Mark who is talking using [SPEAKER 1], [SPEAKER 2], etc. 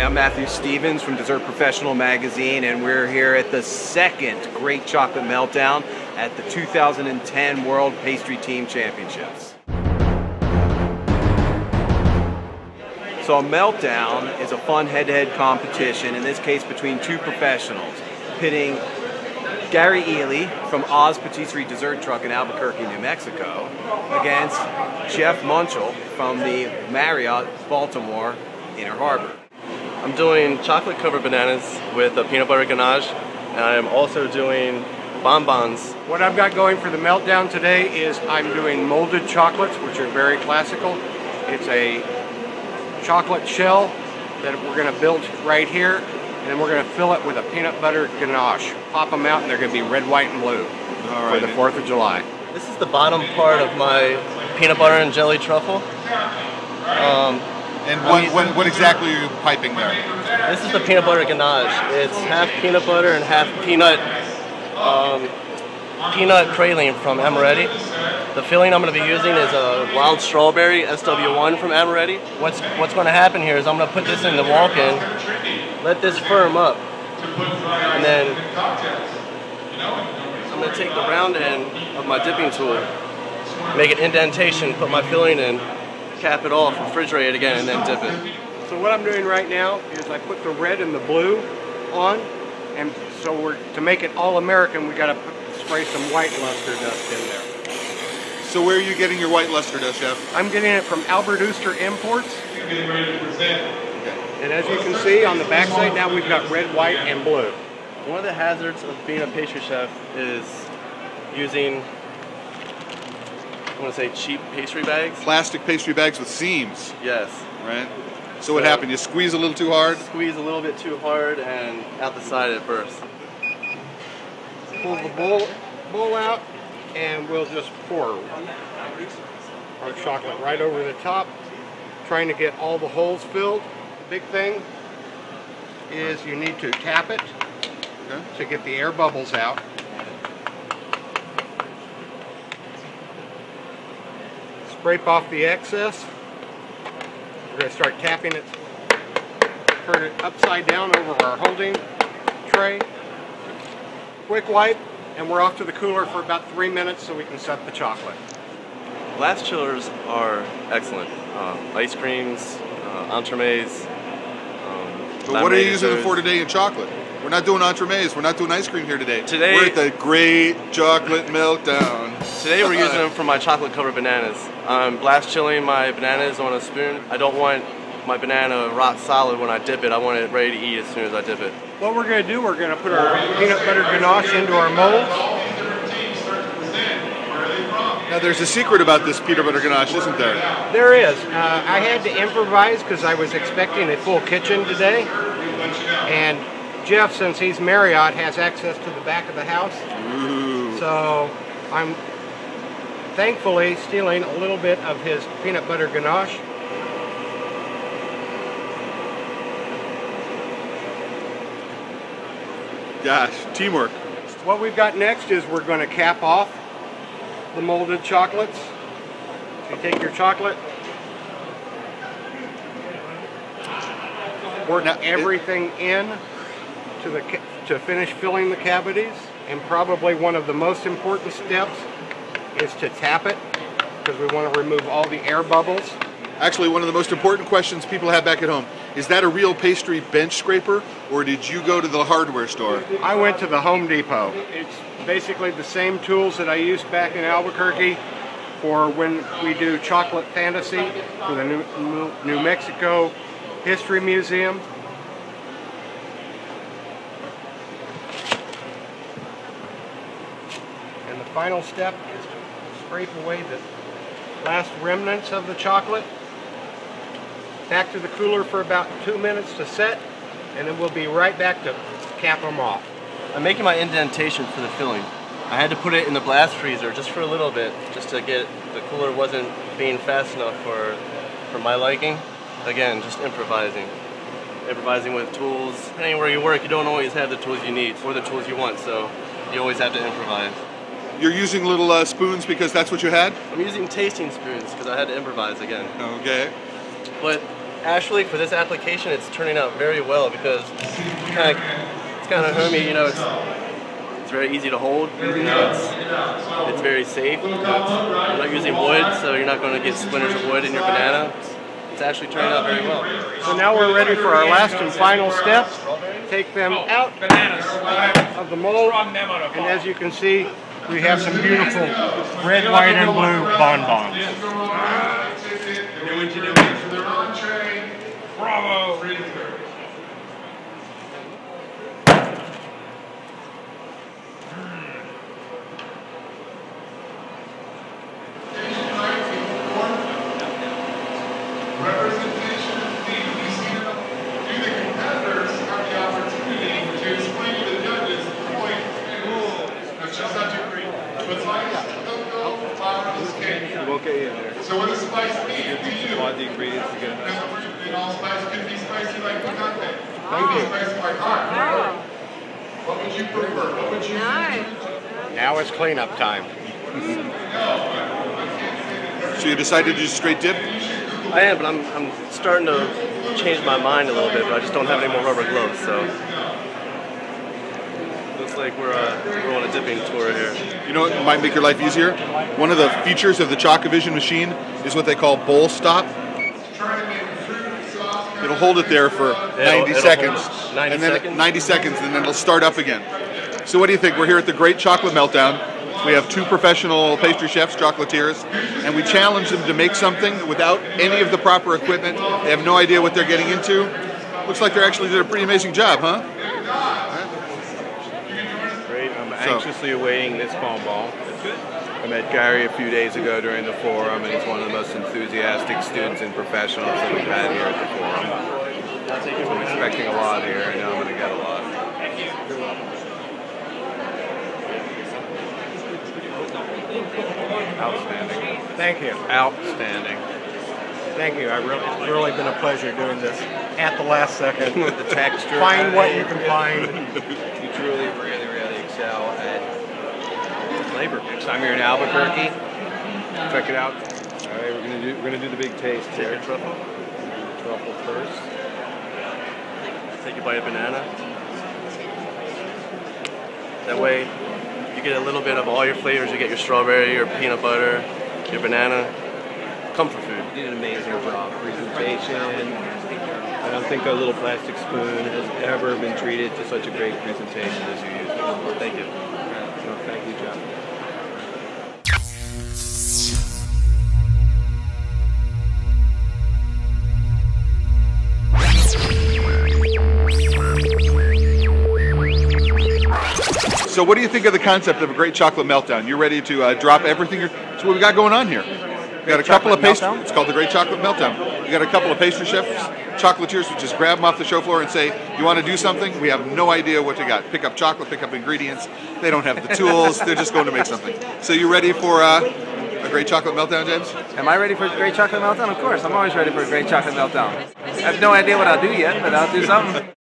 [SPEAKER 1] I'm Matthew Stevens from Dessert Professional Magazine, and we're here at the second Great Chocolate Meltdown at the 2010 World Pastry Team Championships. So a meltdown is a fun head-to-head competition, in this case between two professionals, pitting Gary Ely from Oz Patisserie Dessert Truck in Albuquerque, New Mexico, against Chef Munchel from the Marriott, Baltimore, Inner Harbor.
[SPEAKER 2] I'm doing chocolate covered bananas with a peanut butter ganache, and I'm also doing bonbons.
[SPEAKER 3] What I've got going for the meltdown today is I'm doing molded chocolates, which are very classical. It's a chocolate shell that we're going to build right here, and then we're going to fill it with a peanut butter ganache. Pop them out and they're going to be red, white, and blue for the 4th of July.
[SPEAKER 2] This is the bottom part of my peanut butter and jelly truffle.
[SPEAKER 4] And what exactly are you piping there?
[SPEAKER 2] This is the peanut butter ganache. It's half peanut butter and half peanut praline from Marriott. The filling I'm going to be using is a wild strawberry SW1 from Marriott. What's going to happen here is I'm going to put this in the walk-in, let this firm up, and then I'm going to take the round end of my dipping tool, make an indentation, put my filling in, cap it off, refrigerate it again, and then dip it.
[SPEAKER 3] So what I'm doing right now is I put the red and the blue on, and so to make it all American, we got to spray some white luster dust in there.
[SPEAKER 4] So where are you getting your white luster dust, Chef?
[SPEAKER 3] I'm getting it from Albuquerque Imports.
[SPEAKER 4] Okay.
[SPEAKER 3] And as you can see on the backside now we've got red, white, and blue.
[SPEAKER 2] One of the hazards of being a pastry chef is using, I want to say, cheap pastry bags.
[SPEAKER 4] Plastic pastry bags with seams.
[SPEAKER 2] Yes.
[SPEAKER 4] Right? So what happened? You squeeze a little too hard?
[SPEAKER 2] Squeeze a little bit too hard and out the side it bursts.
[SPEAKER 3] Pull the bowl out and we'll just pour our chocolate right over the top, trying to get all the holes filled. The big thing is you need to tap it to get the air bubbles out. Scrape off the excess. We're going to start tapping it, turn it upside down over our holding tray. Quick wipe, and we're off to the cooler for about 3 minutes so we can set the chocolate.
[SPEAKER 2] Glass chillers are excellent. Ice creams, entremets.
[SPEAKER 4] But what are you using them for today in chocolate? We're not doing entremets. We're not doing ice cream here today.
[SPEAKER 2] Today
[SPEAKER 4] we're at the Great Chocolate Meltdown.
[SPEAKER 2] Today we're using them for my chocolate covered bananas. I'm blast chilling my bananas on a spoon. I don't want my banana rock solid when I dip it. I want it ready to eat as soon as I dip it.
[SPEAKER 3] What we're going to do, we're going to put our peanut butter ganache into our molds.
[SPEAKER 4] Now there's a secret about this peanut butter ganache, isn't there?
[SPEAKER 3] There is. I had to improvise because I was expecting a full kitchen today. And Jeff, since he's Marriott, has access to the back of the house.
[SPEAKER 4] Ooh.
[SPEAKER 3] So I'm thankfully stealing a little bit of his peanut butter ganache.
[SPEAKER 4] Gosh, teamwork.
[SPEAKER 3] What we've got next is we're going to cap off the molded chocolates. So you take your chocolate, work everything in to finish filling the cavities, and probably one of the most important steps is to tap it, because we want to remove all the air bubbles.
[SPEAKER 4] Actually, one of the most important questions people have back at home, is that a real pastry bench scraper, or did you go to the hardware store?
[SPEAKER 3] I went to the Home Depot. It's basically the same tools that I used back in Albuquerque for when we do Chocolate Fantasy for the New Mexico History Museum. And the final step is to scrape away the last remnants of the chocolate. Back to the cooler for about 2 minutes to set, and then we'll be right back to cap them off.
[SPEAKER 2] I'm making my indentation for the filling. I had to put it in the blast freezer just for a little bit, just to get the cooler wasn't being fast enough for my liking. Again, just improvising. Improvising with tools. Depending where you work, you don't always have the tools you need or the tools you want, so you always have to improvise.
[SPEAKER 4] You're using little spoons because that's what you had?
[SPEAKER 2] I'm using tasting spoons because I had to improvise again.
[SPEAKER 4] Okay.
[SPEAKER 2] But Actually, for this application, it's turning out very well because it's kind of homey. You know, it's very easy to hold. You know, it's very safe. You know, you're not using wood, so you're not going to get splinters of wood in your banana. It's actually turning out very well.
[SPEAKER 3] So now we're ready for our last and final step. Take them out of the mold, and as you can see, we have some beautiful red, white, and blue bonbons.
[SPEAKER 5] Bravo!
[SPEAKER 6] Representation of the seated. Do the competitors have the opportunity to explain to the judges the point and rules of just such a cream? But spice, cocoa, flour, is cake.
[SPEAKER 1] We'll get you in there.
[SPEAKER 6] So what does spice mean to you?
[SPEAKER 1] Want the ingredients to get enough.
[SPEAKER 6] And all spice could be spicy like picante.
[SPEAKER 3] Thank you.
[SPEAKER 6] Spicy like hot. What would you prefer? What would you
[SPEAKER 3] Now it's cleanup time.
[SPEAKER 4] So you decided to do straight dip?
[SPEAKER 2] I am, but I'm starting to change my mind a little bit, but I just don't have any more rubber gloves, so looks like we're on a dipping tour here.
[SPEAKER 4] You know what might make your life easier? One of the features of the Choc-O-Vision machine is what they call bowl stop. It'll hold it there for 90 seconds.
[SPEAKER 2] 90
[SPEAKER 4] and then
[SPEAKER 2] seconds?
[SPEAKER 4] 90 seconds, and then it'll start up again. So what do you think? We're here at the Great Chocolate Meltdown. We have two professional pastry chefs, chocolatiers, and we challenge them to make something without any of the proper equipment. They have no idea what they're getting into. Looks like they actually did a pretty amazing job, huh?
[SPEAKER 1] Great. I'm anxiously awaiting this bonbon. I met Gary a few days ago during the forum, and he's one of the most enthusiastic students and professionals that we've had here at the forum. So I'm expecting a lot here, and I'm going to get a lot. Outstanding.
[SPEAKER 3] Thank you.
[SPEAKER 1] Outstanding.
[SPEAKER 3] Thank you. It's really been a pleasure doing this at the last second.
[SPEAKER 1] With the texture.
[SPEAKER 3] Find what you can find.
[SPEAKER 1] You truly, really excel at flavor mix. I'm here in Albuquerque. Check it out. All right, we're gonna do the big taste here.
[SPEAKER 2] Take a truffle.
[SPEAKER 1] Truffle first.
[SPEAKER 2] Take a bite of banana. That way, you get a little bit of all your flavors. You get your strawberry, your peanut butter, your banana. Comfort food.
[SPEAKER 1] You did an amazing job. Presentation. I don't think a little plastic spoon has ever been treated to such a great presentation as you used.
[SPEAKER 2] Thank you.
[SPEAKER 1] So, thank you, Jeff.
[SPEAKER 4] So what do you think of the concept of a Great Chocolate Meltdown? You're ready to drop everything? That's what we got going on here. We got a couple of pastry. It's called the Great Chocolate Meltdown. We got a couple of pastry chefs, chocolatiers, who just grab them off the show floor and say, "You want to do something?" We have no idea what you got. Pick up chocolate, pick up ingredients. They don't have the tools. They're just going to make something. So you ready for a Great Chocolate Meltdown, James?
[SPEAKER 7] Am I ready for a Great Chocolate Meltdown? Of course, I'm always ready for a Great Chocolate Meltdown. I have no idea what I'll do yet, but I'll do something.